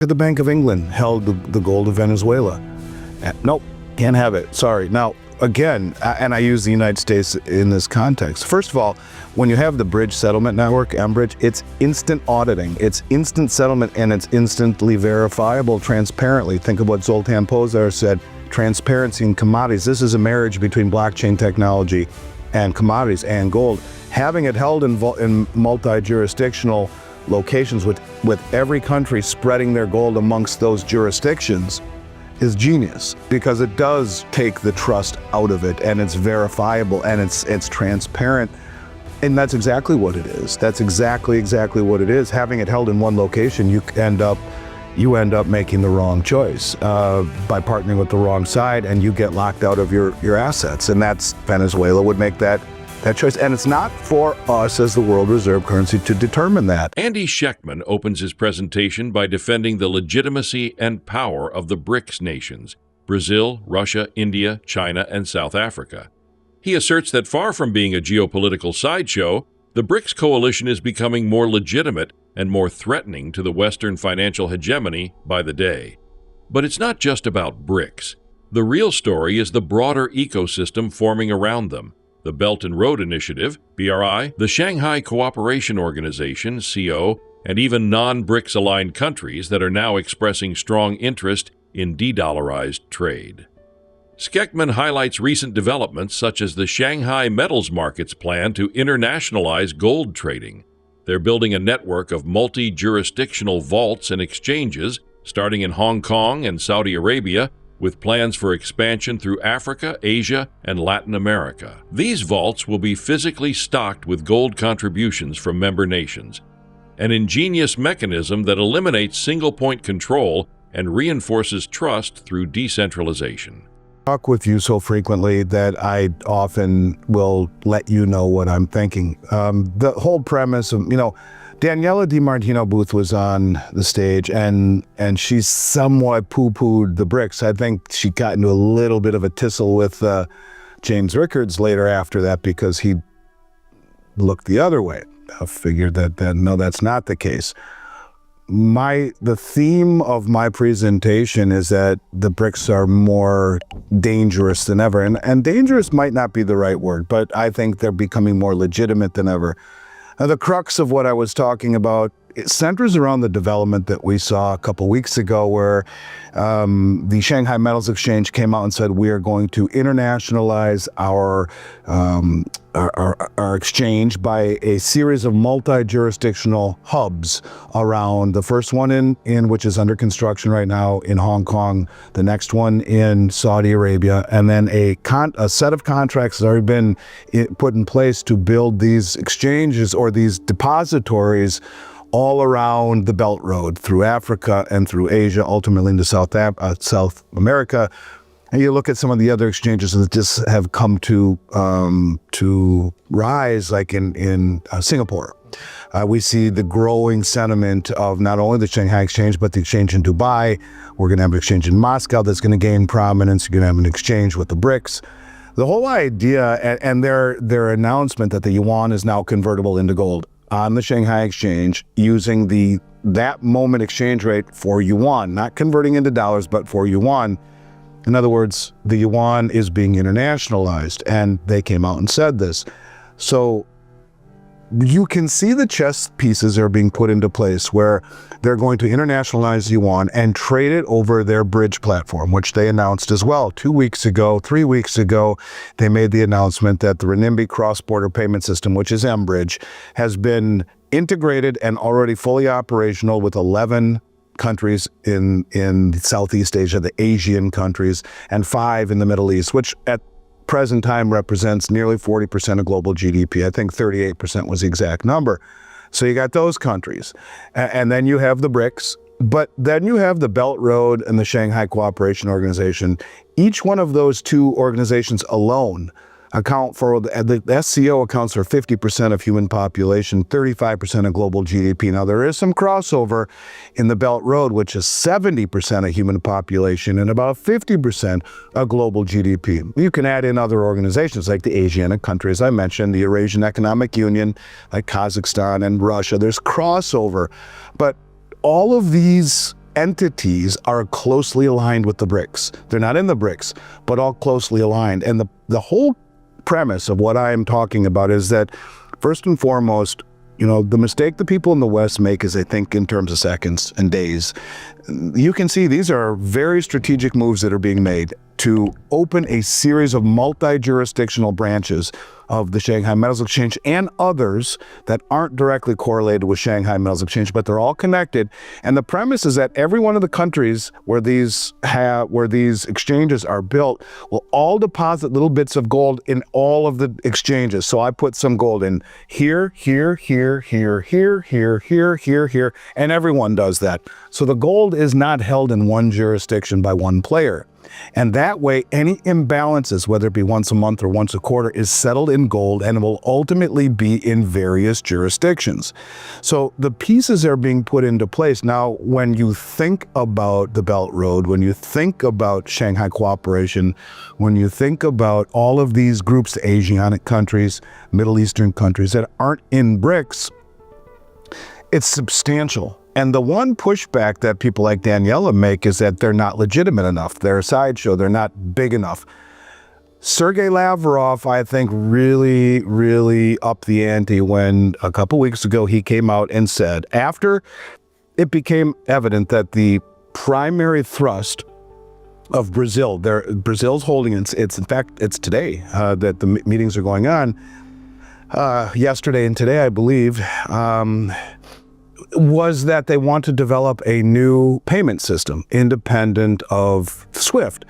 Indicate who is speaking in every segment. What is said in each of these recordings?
Speaker 1: The Bank of England held the gold of Venezuela. Nope, can't have it. Sorry. Now, again, and I use the United States in this context. First of all, when you have the bridge settlement network, mBridge, it's instant auditing, it's instant settlement, and it's instantly verifiable transparently. Think of what Zoltan Pozsar said, transparency in commodities. This is a marriage between blockchain technology and commodities and gold. Having it held in multi-jurisdictional locations with every country spreading their gold amongst those jurisdictions is genius, because it does take the trust out of it, and it's verifiable, and it's transparent, and that's exactly what it is. That's exactly what it is. Having it held in one location, you end up making the wrong choice by partnering with the wrong side, and you get locked out of your assets, and that's Venezuela would make that choice, and it's not for us as the world reserve currency to determine that.
Speaker 2: Andy Schectman opens his presentation by defending the legitimacy and power of the BRICS nations: Brazil, Russia, India, China, and South Africa. He asserts that far from being a geopolitical sideshow, the BRICS coalition is becoming more legitimate and more threatening to the Western financial hegemony by the day. But it's not just about BRICS. The real story is the broader ecosystem forming around them: the Belt and Road Initiative, BRI, the Shanghai Cooperation Organization, CO, and even non-BRICS aligned countries that are now expressing strong interest in de-dollarized trade. Schectman highlights recent developments such as the Shanghai Metals Market's plan to internationalize gold trading. They're building a network of multi-jurisdictional vaults and exchanges, starting in Hong Kong and Saudi Arabia, with plans for expansion through Africa, Asia, and Latin America. These vaults will be physically stocked with gold contributions from member nations, an ingenious mechanism that eliminates single-point control and reinforces trust through decentralization.
Speaker 1: I talk with you so frequently that I often will let you know what I'm thinking. The whole premise of, Daniela DiMartino Booth was on the stage, and she somewhat poo-pooed the BRICS. I think she got into a little bit of a tussle with James Rickards later after that, because he looked the other way. I figured that no, that's not the case. The theme of my presentation is that the BRICS are more dangerous than ever, and dangerous might not be the right word, but I think they're becoming more legitimate than ever. Now, the crux of what I was talking about, it centers around the development that we saw a couple weeks ago, where the Shanghai Metals Exchange came out and said we are going to internationalize our exchange by a series of multi-jurisdictional hubs around. The first one in which is under construction right now in Hong Kong, the next one in Saudi Arabia, and then a set of contracts has already been put in place to build these exchanges or these depositories all around the Belt Road, through Africa and through Asia, ultimately into South America. And you look at some of the other exchanges that just have come to rise, like in Singapore. We see the growing sentiment of not only the Shanghai Exchange, but the exchange in Dubai. We're going to have an exchange in Moscow that's going to gain prominence. You're going to have an exchange with the BRICS. The whole idea, and their announcement that the yuan is now convertible into gold on the Shanghai Exchange, using that moment exchange rate for yuan, not converting into dollars, but for yuan. In other words, the yuan is being internationalized, and they came out and said this. So you can see the chess pieces are being put into place, where they're going to internationalize yuan and trade it over their bridge platform, which they announced as well. 3 weeks ago, they made the announcement that the renminbi cross-border payment system, which is mBridge, has been integrated and already fully operational with 11 countries in Southeast Asia, the Asian countries, and 5 in the Middle East, which at present time represents nearly 40% of global GDP. I think 38% was the exact number. So you got those countries. And then you have the BRICS, but then you have the Belt Road and the Shanghai Cooperation Organization. Each one of those two organizations alone account for, the SCO accounts for 50% of human population, 35% of global GDP. Now, there is some crossover in the Belt Road, which is 70% of human population and about 50% of global GDP. You can add in other organizations like the Asianic countries I mentioned, the Eurasian Economic Union, like Kazakhstan and Russia. There's crossover. But all of these entities are closely aligned with the BRICS. They're not in the BRICS, but all closely aligned. And the whole premise of what I am talking about is that, first and foremost, the mistake the people in the West make is they think in terms of seconds and days. You can see these are very strategic moves that are being made to open a series of multi-jurisdictional branches of the Shanghai Metals Exchange and others that aren't directly correlated with Shanghai Metals Exchange, but they're all connected. And the premise is that every one of the countries where these exchanges are built will all deposit little bits of gold in all of the exchanges. So I put some gold in here, here, here, here, here, here, here, here, here, and everyone does that. So the gold is not held in one jurisdiction by one player. And that way, any imbalances, whether it be once a month or once a quarter, is settled in gold and will ultimately be in various jurisdictions. So the pieces are being put into place. Now, when you think about the Belt Road, when you think about Shanghai Cooperation, when you think about all of these groups, the Asiatic countries, Middle Eastern countries that aren't in BRICS, it's substantial. And the one pushback that people like Daniela make is that they're not legitimate enough. They're a sideshow. They're not big enough. Sergei Lavrov, I think, really upped the ante when a couple weeks ago he came out and said, after it became evident that the primary thrust of Brazil, Brazil's holding, in fact, it's today that the meetings are going on, yesterday and today, I believe, was that they want to develop a new payment system independent of SWIFT.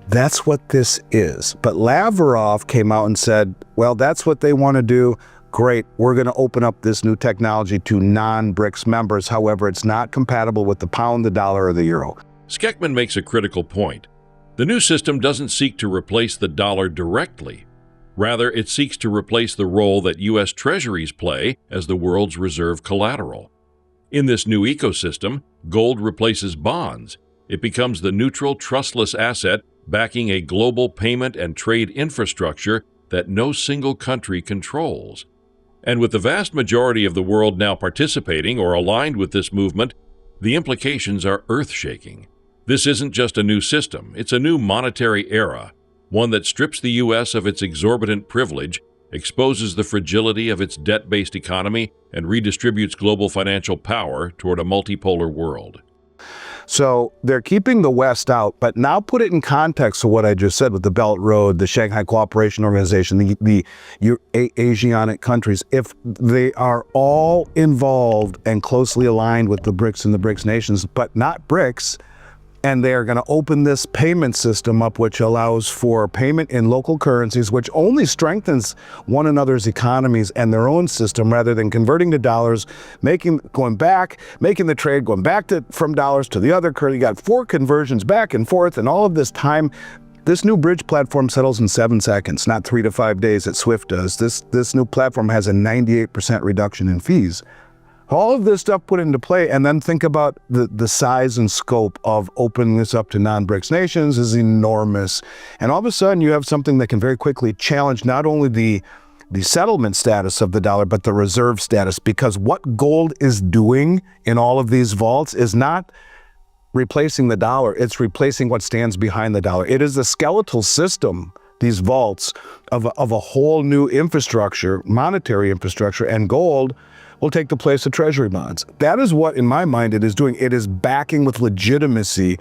Speaker 1: That's what this is. But Lavrov came out and said, well, that's what they want to do. Great, we're going to open up this new technology to non-BRICS members. However, it's not compatible with the pound, the dollar, or the euro.
Speaker 2: Schectman makes a critical point. The new system doesn't seek to replace the dollar directly. Rather, it seeks to replace the role that US Treasuries play as the world's reserve collateral. In this new ecosystem, gold replaces bonds. It becomes the neutral, trustless asset backing a global payment and trade infrastructure that no single country controls. And with the vast majority of the world now participating or aligned with this movement, the implications are earth-shaking. This isn't just a new system, it's a new monetary era, one that strips the U.S. of its exorbitant privilege, exposes the fragility of its debt-based economy, and redistributes global financial power toward a multipolar world.
Speaker 1: So they're keeping the West out, but now put it in context of what I just said with the Belt Road, the Shanghai Cooperation Organization, the Asiatic countries. If they are all involved and closely aligned with the BRICS and the BRICS nations, but not BRICS, and they are going to open this payment system up, which allows for payment in local currencies, which only strengthens one another's economies and their own system, rather than converting to dollars, making the trade, going back from dollars to the other currency. You got 4 conversions back and forth, and all of this time. This new bridge platform settles in 7 seconds, not 3 to 5 days that SWIFT does. This new platform has a 98% reduction in fees. All of this stuff put into play, and then think about the size and scope of opening this up to non-BRICS nations is enormous. And all of a sudden, you have something that can very quickly challenge not only the settlement status of the dollar, but the reserve status, because what gold is doing in all of these vaults is not replacing the dollar, it's replacing what stands behind the dollar. It is the skeletal system, these vaults, of a whole new infrastructure, monetary infrastructure, and gold will take the place of treasury bonds. That is what, in my mind, it is doing. It is backing with legitimacy.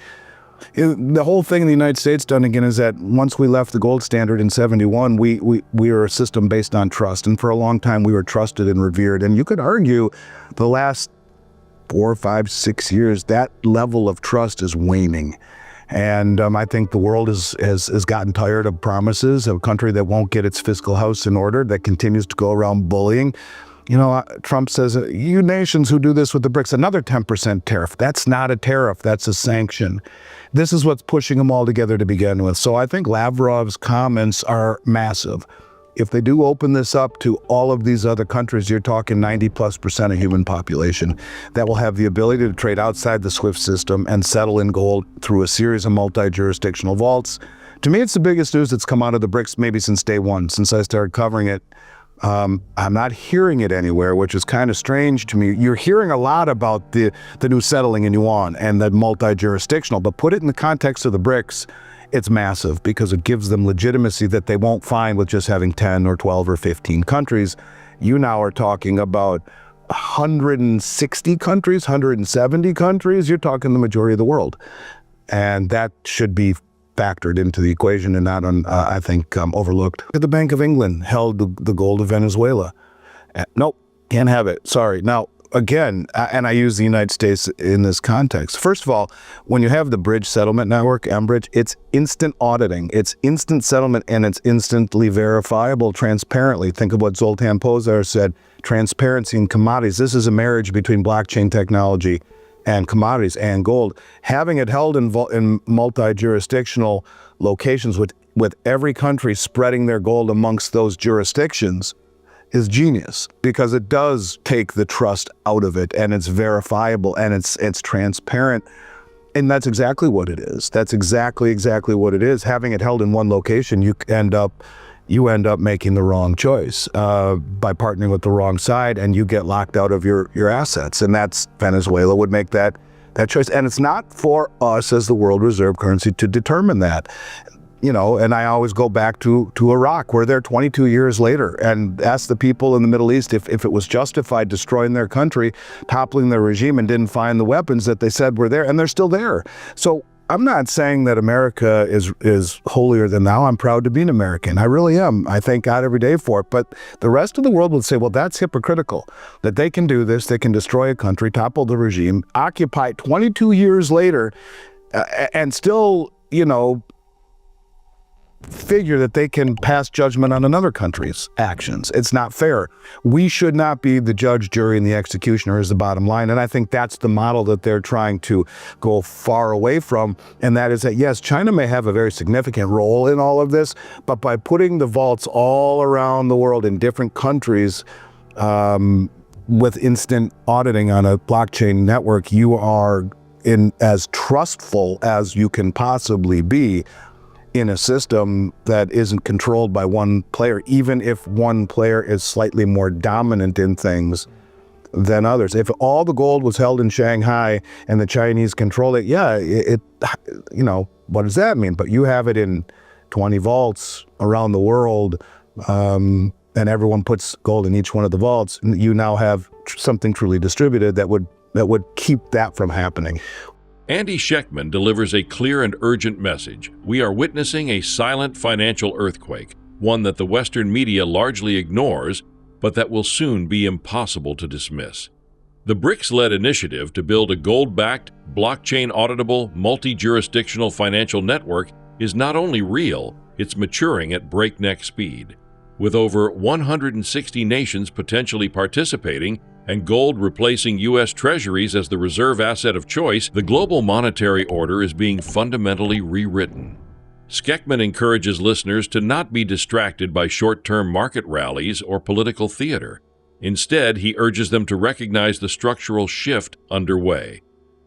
Speaker 1: The whole thing in the United States done again is that once we left the gold standard in 71, we were a system based on trust. And for a long time, we were trusted and revered. And you could argue the last 4, 5, 6 years, that level of trust is waning. And I think the world has gotten tired of promises, of a country that won't get its fiscal house in order, that continues to go around bullying. You know, Trump says, you nations who do this with the BRICS, another 10% tariff. That's not a tariff, that's a sanction. This is what's pushing them all together to begin with. So I think Lavrov's comments are massive. If they do open this up to all of these other countries, you're talking 90+% of human population that will have the ability to trade outside the SWIFT system and settle in gold through a series of multi-jurisdictional vaults. To me, it's the biggest news that's come out of the BRICS maybe since day one, since I started covering it I'm not hearing it anywhere, which is kind of strange to me. You're hearing a lot about the new settling in yuan and the multi-jurisdictional, but put it in the context of the BRICS, it's massive because it gives them legitimacy that they won't find with just having 10 or 12 or 15 countries. You now are talking about 160 countries, 170 countries. You're talking the majority of the world. And that should be factored into the equation and not, I think, overlooked. The Bank of England held the gold of Venezuela. Nope, can't have it. Sorry. Now, again, and I use the United States in this context. First of all, when you have the Bridge Settlement Network, mBridge, it's instant auditing, it's instant settlement, and it's instantly verifiable transparently. Think of what Zoltan Pozsar said, transparency in commodities. This is a marriage between blockchain technology and commodities and gold. Having it held in multi-jurisdictional locations with every country spreading their gold amongst those jurisdictions is genius, because it does take the trust out of it, and it's verifiable, and it's transparent, and that's exactly what it is. That's exactly what it is. Having it held in one location, you end up making the wrong choice by partnering with the wrong side, and you get locked out of your assets, and that's Venezuela would make that choice, and it's not for us as the world reserve currency to determine that. You know, and I always go back to Iraq. We're there 22 years later, and ask the people in the Middle East if it was justified destroying their country, toppling their regime, and didn't find the weapons that they said were there, and they're still there. So I'm not saying that America is holier than thou. I'm proud to be an American. I really am. I thank God every day for it. But the rest of the world would say, well, that's hypocritical, that they can do this, they can destroy a country, topple the regime, occupy it 22 years later, and still, you know, figure that they can pass judgment on another country's actions. It's not fair. We should not be the judge, jury, and the executioner is the bottom line. And I think that's the model that they're trying to go far away from. And that is that, yes, China may have a very significant role in all of this, but by putting the vaults all around the world in different countries, with instant auditing on a blockchain network, you are in as trustful as you can possibly be in a system that isn't controlled by one player, even if one player is slightly more dominant in things than others. If all the gold was held in Shanghai and the Chinese control it, yeah, you know, what does that mean? But you have it in 20 vaults around the world, and everyone puts gold in each one of the vaults, and you now have something truly distributed that would keep that from happening.
Speaker 2: Andy Schectman delivers a clear and urgent message. We are witnessing a silent financial earthquake, one that the Western media largely ignores, but that will soon be impossible to dismiss. The BRICS-led initiative to build a gold-backed, blockchain-auditable, multi-jurisdictional financial network is not only real, it's maturing at breakneck speed. With over 160 nations potentially participating, and gold replacing US Treasuries as the reserve asset of choice, the global monetary order is being fundamentally rewritten. Schectman encourages listeners to not be distracted by short-term market rallies or political theater. Instead, he urges them to recognize the structural shift underway.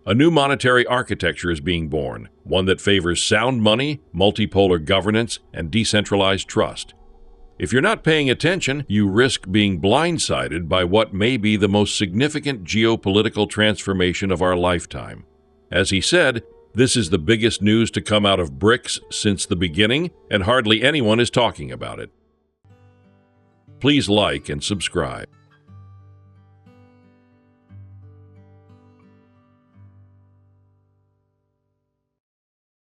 Speaker 2: A new monetary architecture is being born, one that favors sound money, multipolar governance, and decentralized trust. If you're not paying attention, you risk being blindsided by what may be the most significant geopolitical transformation of our lifetime. As he said, this is the biggest news to come out of BRICS since the beginning, and hardly anyone is talking about it. Please like and subscribe.